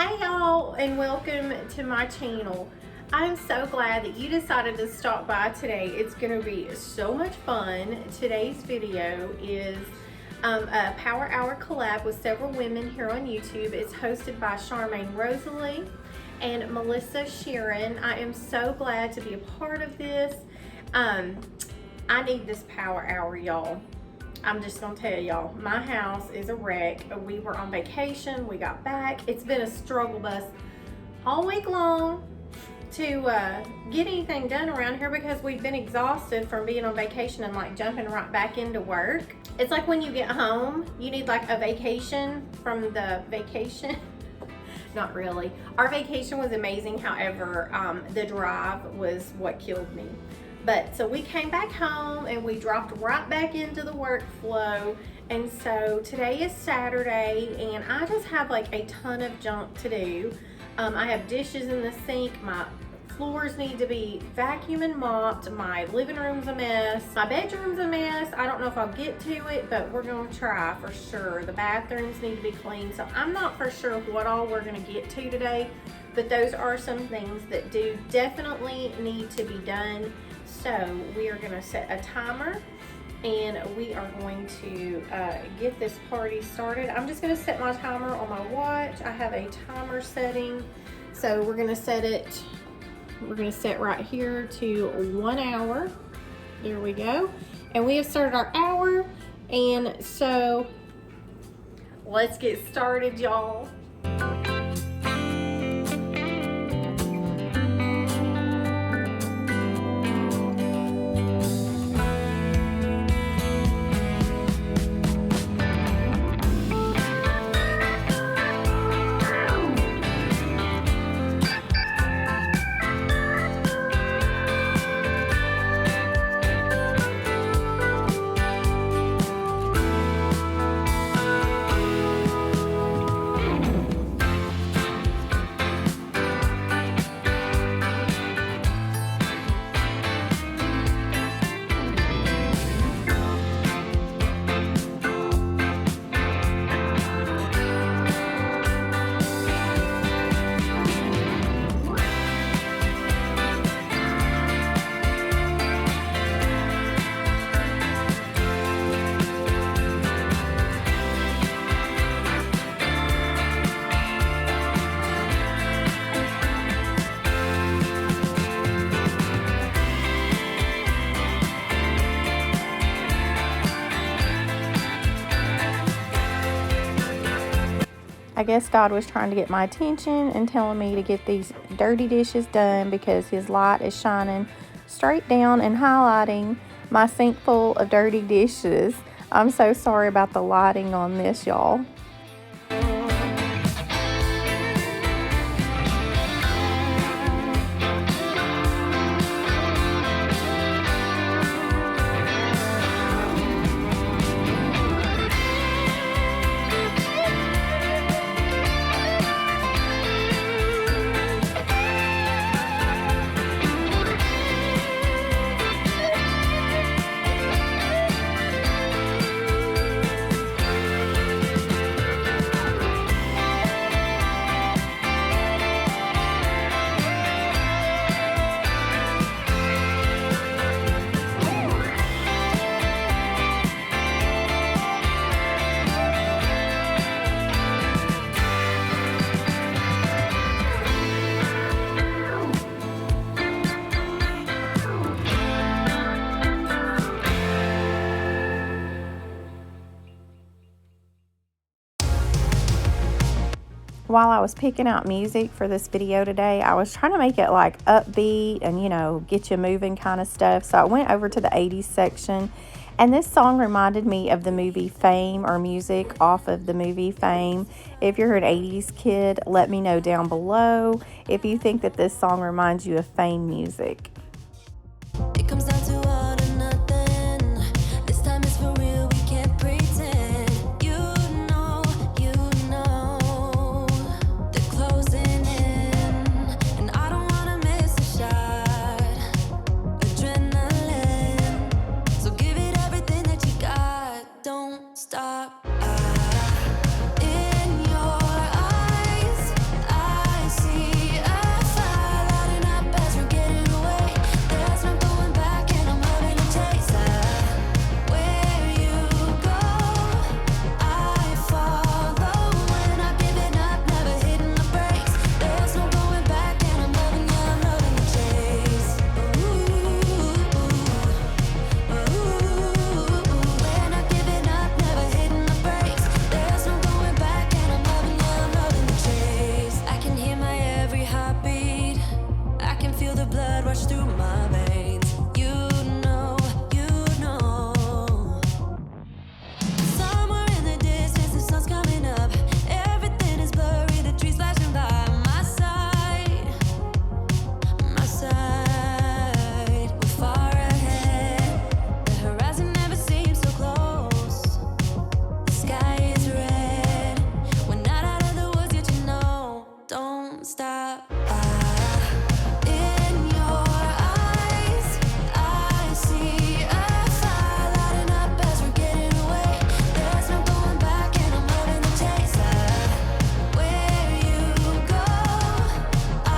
Hey y'all, and welcome to my channel. I'm so glad that you decided to stop by today. It's going to be so much fun. Today's video is a Power Hour collab with several women here on YouTube. It's hosted by Charmaine Rosalie and Melissa Sheeran. I am so glad to be a part of this. I need this Power Hour, y'all. I'm just gonna tell y'all, my house is a wreck. We were on vacation, we got back. It's been a struggle bus all week long to get anything done around here because we've been exhausted from being on vacation and like jumping right back into work. It's like when you get home, you need like a vacation from the vacation. Not really. Our vacation was amazing, however, the drive was what killed me. But so we came back home and we dropped right back into the workflow. And so today is Saturday and I just have like a ton of junk to do. I have dishes in the sink. My floors need to be vacuumed and mopped. My living room's a mess. My bedroom's a mess. I don't know if I'll get to it, but we're gonna try for sure. The bathrooms need to be cleaned. So I'm not for sure what all we're gonna get to today, but those are some things that do definitely need to be done. So we are gonna set a timer and we are going to get this party started. I'm just gonna set my timer on my watch. I have a timer setting. So we're gonna set it, we're gonna set right here to 1 hour. There we go. And we have started our hour. And so let's get started, y'all. I guess God was trying to get my attention and telling me to get these dirty dishes done because his light is shining straight down and highlighting my sink full of dirty dishes. I'm so sorry about the lighting on this, y'all. While I was picking out music for this video today, I was trying to make it like upbeat and, you know, get you moving kind of stuff. So I went over to the 80s section, and this song reminded me of the movie Fame, or music off of the movie Fame. If you're an 80s kid, let me know down below if you think that this song reminds you of Fame music. It comes down to all or nothing. This time is for real, we can't pretend. You know, they're closing in, and I don't wanna miss a shot. Adrenaline, so give it everything that you got. Don't stop. In your eyes, I won't stop. In your eyes, I see a fire lighting up as we're getting away. There's no going back, and I'm loving the chase. Where you go, I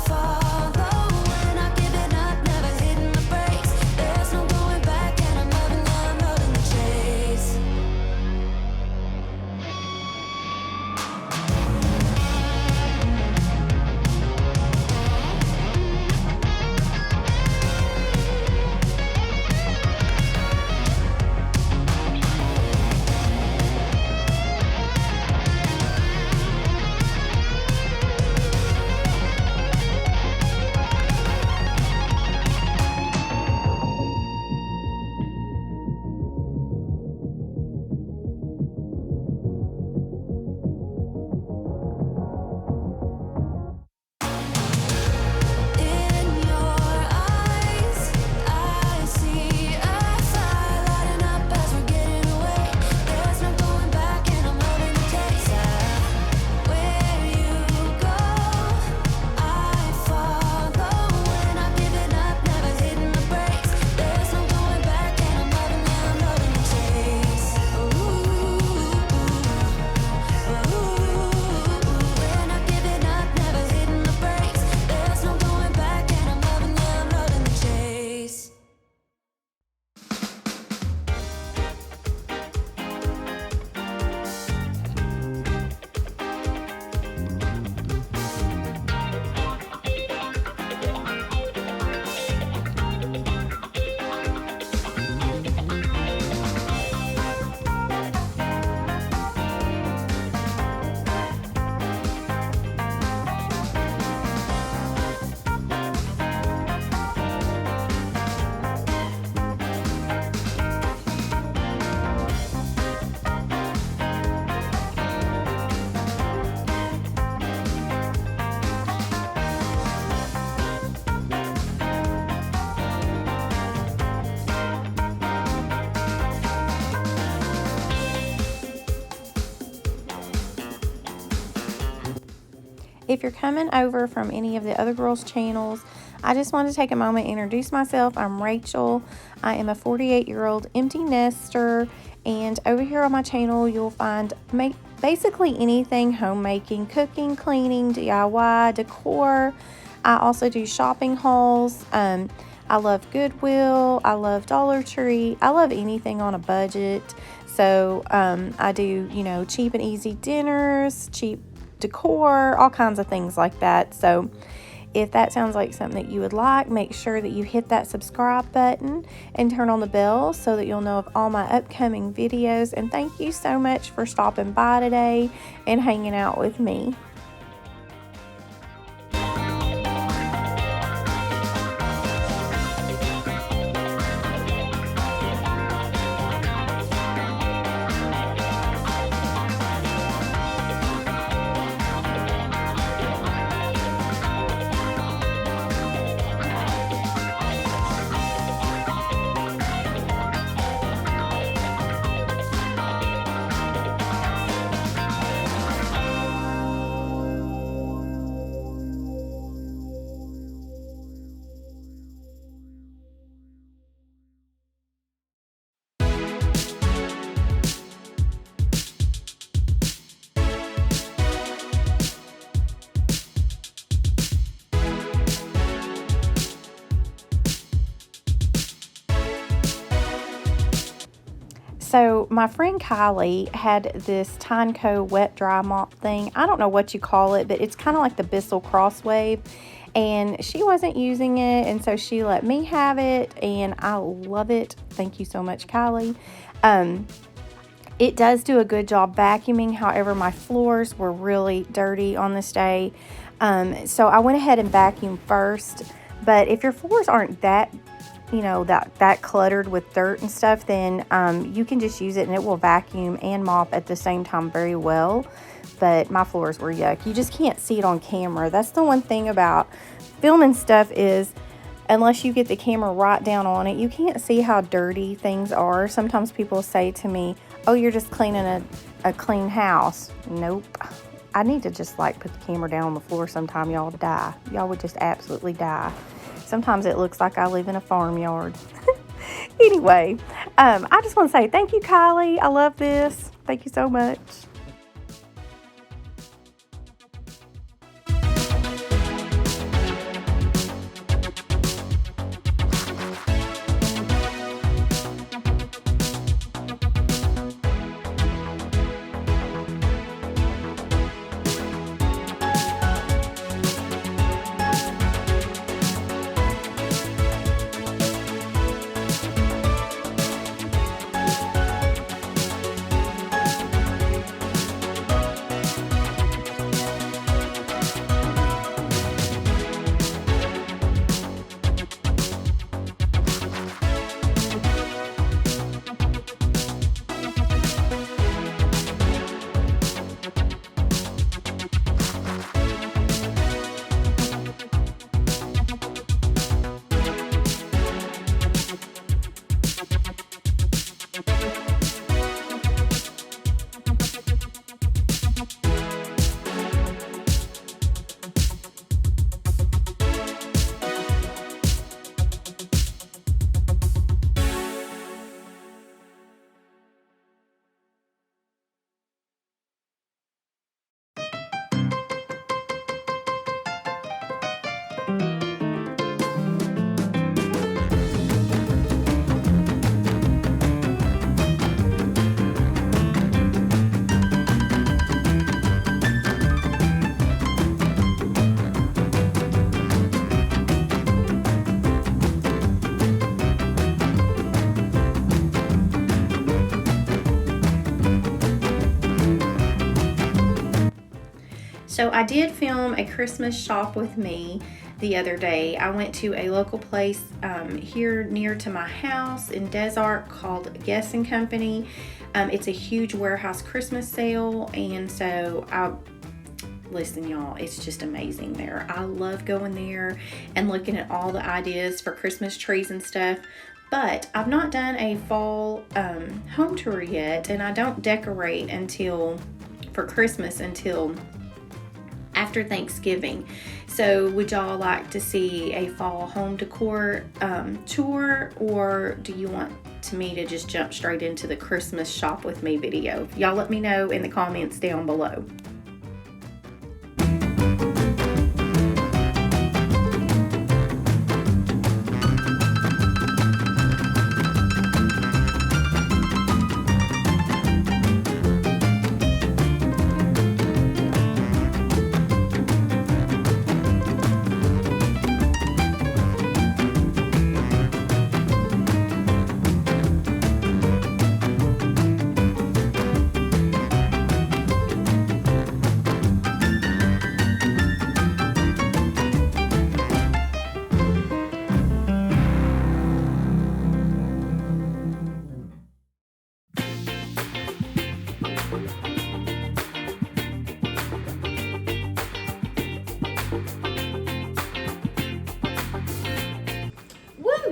follow. We're not giving up, never hitting the brakes. There's no going back, and I'm loving the chase. In your eyes, I see a fire lighting up as we're getting away. There's no going back, and I'm loving the chase. Where you go, I follow. We're not giving up, never hitting the brakes. There's no going back, and I'm loving the chase. We're not giving up, never hitting the brakes. There's no going back, and I'm loving the chase. If you're coming over from any of the other girls' channels, I just want to take a moment and introduce myself. I'm Rachel. I am a 48-year-old empty nester, and over here on my channel, you'll find basically anything homemaking, cooking, cleaning, DIY, decor. I also do shopping hauls. I love Goodwill. I love Dollar Tree. I love anything on a budget. So I do, cheap and easy dinners, cheap decor, all kinds of things like that. So if that sounds like something that you would like, make sure that you hit that subscribe button and turn on the bell so that you'll know of all my upcoming videos. And thank you so much for stopping by today and hanging out with me. So my friend Kylie had this Tyneco wet dry mop thing. I don't know what you call it, but it's kind of like the Bissell Crosswave. And she wasn't using it, and so she let me have it, and I love it. Thank you so much, Kylie. It does do a good job vacuuming. However, my floors were really dirty on this day. So I went ahead and vacuumed first. But if your floors aren't that that cluttered with dirt and stuff, then you can just use it and it will vacuum and mop at the same time very well. But my floors were yuck. You just can't see it on camera. That's the one thing about filming stuff is, unless you get the camera right down on it, you can't see how dirty things are. Sometimes people say to me, oh, you're just cleaning a clean house. Nope. I need to just like put the camera down on the floor sometime, y'all, to die. Y'all would just absolutely die. Sometimes it looks like I live in a farmyard. Anyway, I just want to say thank you, Kylie. I love this. Thank you so much. So I did film a Christmas shop with me the other day. I went to a local place here near to my house in Desart called Guess and Company. It's a huge warehouse Christmas sale, and so listen, y'all, it's just amazing there. I love going there and looking at all the ideas for Christmas trees and stuff. But I've not done a fall home tour yet, and I don't decorate for Christmas until after Thanksgiving. So would y'all like to see a fall home decor tour, or do you want me to just jump straight into the Christmas shop with me video? Y'all let me know in the comments down below.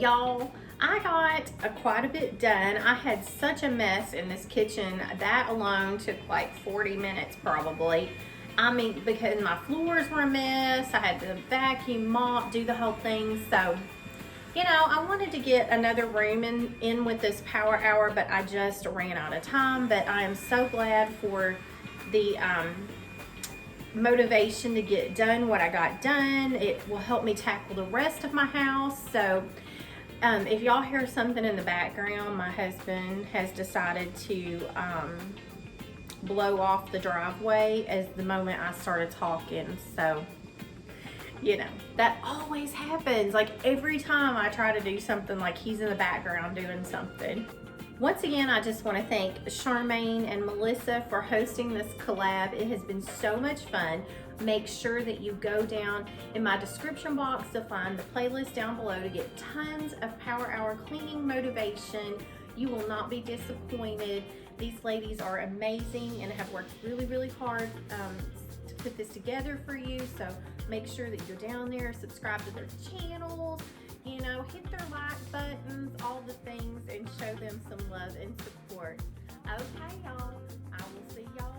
Y'all, I got quite a bit done. I had such a mess in this kitchen. That alone took like 40 minutes probably. I mean, because my floors were a mess. I had to vacuum, mop, do the whole thing. So, you know, I wanted to get another room in with this power hour, but I just ran out of time. But I am so glad for the motivation to get done what I got done. It will help me tackle the rest of my house. So if y'all hear something in the background, my husband has decided to blow off the driveway as the moment I started talking. So, you know, that always happens. Like every time I try to do something, like he's in the background doing something. Once again, I just want to thank Charmaine and Melissa for hosting this collab. It has been so much fun. Make sure that you go down in my description box to find the playlist down below to get tons of Power Hour cleaning motivation. You will not be disappointed. These ladies are amazing and have worked really, really hard to put this together for you. So make sure that you're down there, subscribe to their channels, you know, hit their like buttons, all the things, and show them some love and support. Okay, y'all, I will see y'all